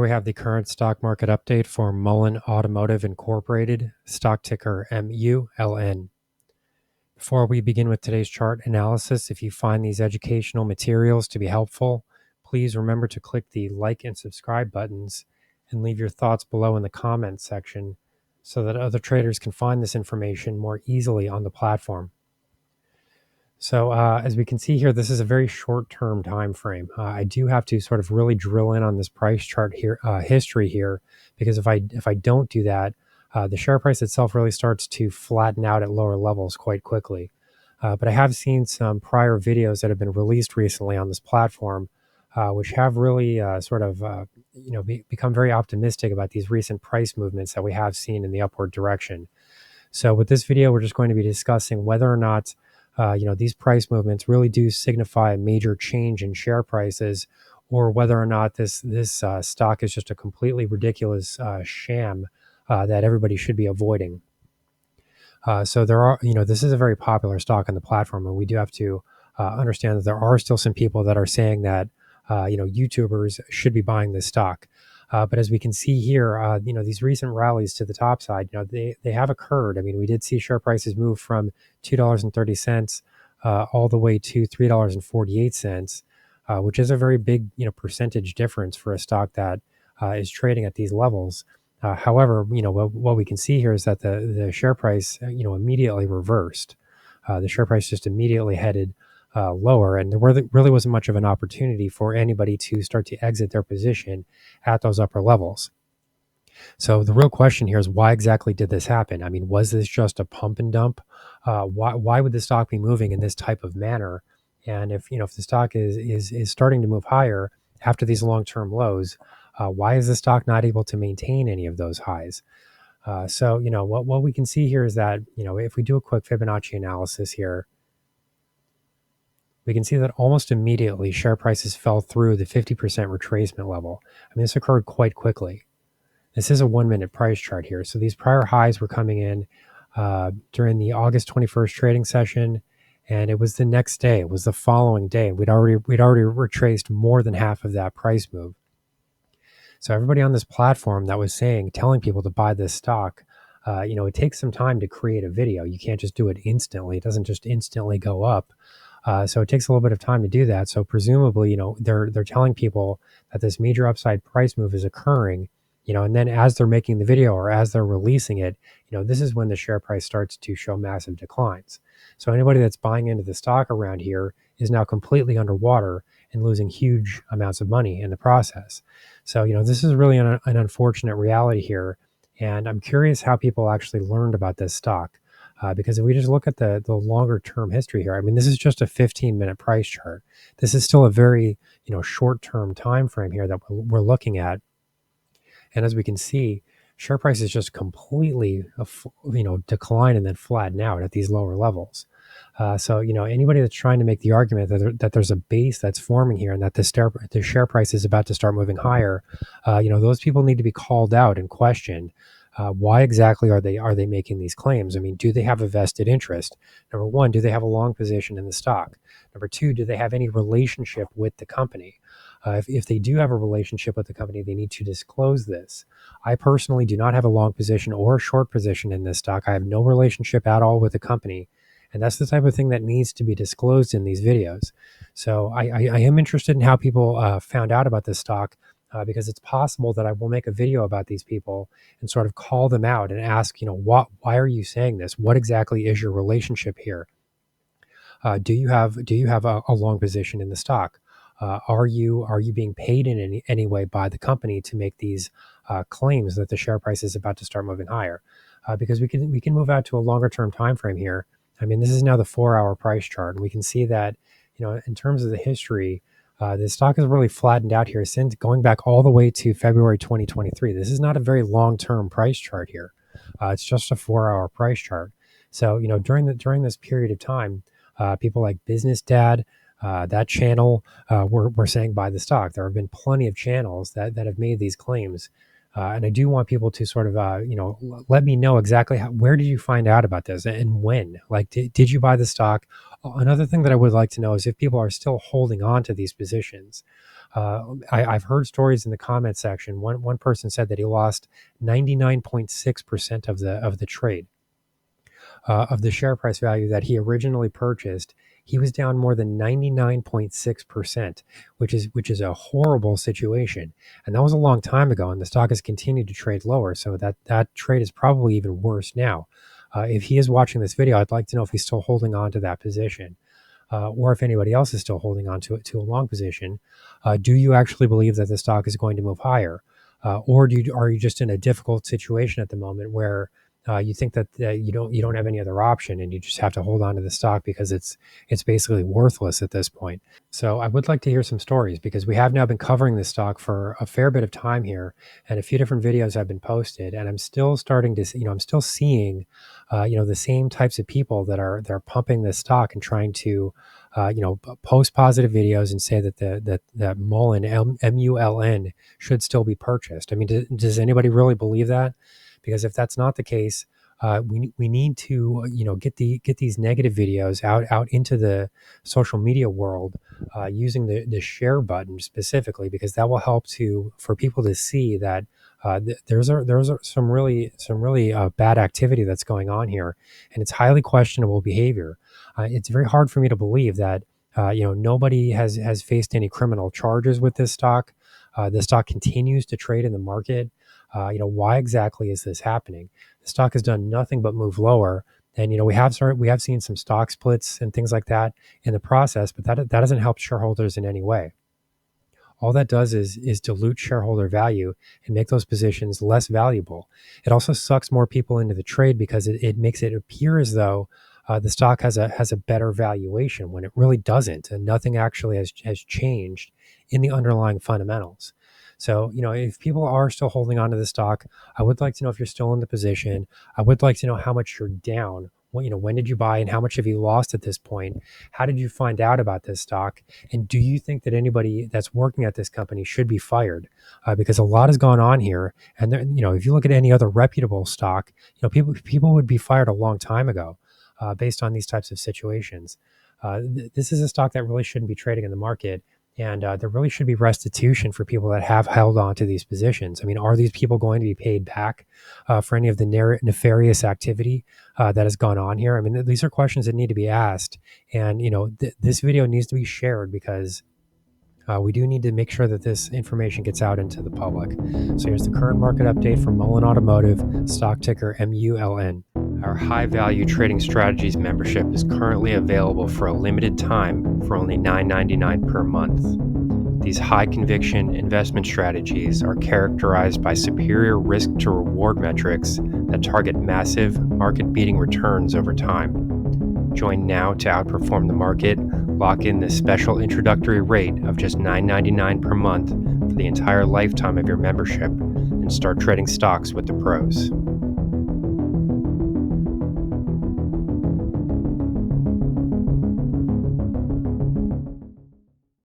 we have the current stock market update for MULLEN Automotive Incorporated, stock ticker MULN. Before we begin with today's chart analysis, if you find these educational materials to be helpful, please remember to click the like and subscribe buttons and leave your thoughts below in the comments section so that other traders can find this information more easily on the platform. So as we can see here, this is a very short-term time frame. I do have to sort of really drill in on this price chart here, history here, because if I don't do that, the share price itself really starts to flatten out at lower levels quite quickly. But I have seen some prior videos that have been released recently on this platform, which have really become very optimistic about these recent price movements that we have seen in the upward direction. So with this video, we're just going to be discussing whether or not these price movements really do signify a major change in share prices, or whether or not this stock is just a completely ridiculous sham that everybody should be avoiding. So there are, this is a very popular stock on the platform, and we do have to understand that there are still some people that are saying that, YouTubers should be buying this stock. But as we can see here, these recent rallies to the top side, they have occurred. I mean, we did see share prices move from $2.30 all the way to $3.48, which is a very big, percentage difference for a stock that is trading at these levels. However, what we can see here is that the share price, immediately reversed. The share price just immediately headed lower, and there really wasn't much of an opportunity for anybody to start to exit their position at those upper levels. So the real question here is, why exactly did this happen? I mean, was this just a pump and dump? Why would the stock be moving in this type of manner? And if the stock is starting to move higher after these long-term lows, why is the stock not able to maintain any of those highs? So what we can see here is that if we do a quick Fibonacci analysis here, we can see that almost immediately share prices fell through the 50% retracement level. I mean, this occurred quite quickly. This is a 1-minute price chart here. So these prior highs were coming in during the August 21st trading session, and it was the next day. It was the following day. We'd already retraced more than half of that price move. So everybody on this platform that was telling people to buy this stock, it takes some time to create a video. You can't just do it instantly. It doesn't just instantly go up. So it takes a little bit of time to do that. So presumably, they're telling people that this major upside price move is occurring, and then as they're making the video or as they're releasing it, this is when the share price starts to show massive declines. So anybody that's buying into the stock around here is now completely underwater and losing huge amounts of money in the process. So, this is really an unfortunate reality here. And I'm curious how people actually learned about this stock. Because if we just look at the longer term history here, I mean, this is just a 15-minute price chart. This is still a very, short-term time frame here that we're looking at. And as we can see, share prices just completely, decline and then flatten out at these lower levels. So, anybody that's trying to make the argument that there's a base that's forming here and that the share price is about to start moving higher, those people need to be called out and questioned. Why exactly are they making these claims? I mean, do they have a vested interest? Number one, do they have a long position in the stock? Number two, do they have any relationship with the company? If they do have a relationship with the company, they need to disclose this. I personally do not have a long position or a short position in this stock. I have no relationship at all with the company. And that's the type of thing that needs to be disclosed in these videos. So I am interested in how people found out about this stock, because it's possible that I will make a video about these people and sort of call them out and ask, why are you saying this? What exactly is your relationship here? Do you have a long position in the stock? Are you being paid in any way by the company to make these claims that the share price is about to start moving higher? Because we can move out to a longer term time frame here. I mean, this is now the 4-hour price chart, and we can see that, in terms of the history, the stock has really flattened out here since going back all the way to February 2023. This is not a very long-term price chart here. It's just a 4-hour price chart. So, during this period of time, people like Business Dad, that channel, were saying buy the stock. There have been plenty of channels that have made these claims. And I do want people to sort of, let me know exactly where did you find out about this and when? Like, did you buy the stock? Another thing that I would like to know is if people are still holding on to these positions. I've heard stories in the comment section. One person said that he lost 99.6% of the trade. Of the share price value that he originally purchased, he was down more than 99.6%, which is a horrible situation. And that was a long time ago, and the stock has continued to trade lower. So that trade is probably even worse now. If he is watching this video, I'd like to know if he's still holding on to that position. Or if anybody else is still holding on to it to a long position. Do you actually believe that the stock is going to move higher? Or are you just in a difficult situation at the moment where you think that you don't have any other option and you just have to hold on to the stock because it's basically worthless at this point? So I would like to hear some stories because we have now been covering this stock for a fair bit of time here, and a few different videos have been posted, and I'm still starting to see, I'm still seeing the same types of people that are pumping this stock and trying to post positive videos and say that that MULLEN, MULN, should still be purchased. I mean, does anybody really believe that? Because if that's not the case, we need to get these negative videos out into the social media world using the share button specifically, because that will help for people to see that there's some really bad activity that's going on here, and it's highly questionable behavior. It's very hard for me to believe that nobody has faced any criminal charges with this stock. The stock continues to trade in the market. Why exactly is this happening? The stock has done nothing but move lower, and we have seen some stock splits and things like that in the process, but that doesn't help shareholders in any way. All that does is dilute shareholder value and make those positions less valuable. It also sucks more people into the trade because it makes it appear as though the stock has a better valuation when it really doesn't, and nothing actually has changed in the underlying fundamentals. So, if people are still holding on to the stock, I would like to know if you're still in the position. I would like to know how much you're down. When did you buy and how much have you lost at this point? How did you find out about this stock? And do you think that anybody that's working at this company should be fired? Because a lot has gone on here. And if you look at any other reputable stock, people would be fired a long time ago based on these types of situations. This is a stock that really shouldn't be trading in the market. And there really should be restitution for people that have held on to these positions. I mean, are these people going to be paid back for any of the nefarious activity that has gone on here? I mean, these are questions that need to be asked. And, this video needs to be shared because we do need to make sure that this information gets out into the public. So here's the current market update for MULLEN Automotive, stock ticker MULN. Our high value trading strategies membership is currently available for a limited time for only $9.99 per month. These high conviction investment strategies are characterized by superior risk to reward metrics that target massive market beating returns over time. Join now to outperform the market. Lock in this special introductory rate of just $9.99 per month for the entire lifetime of your membership and start trading stocks with the pros.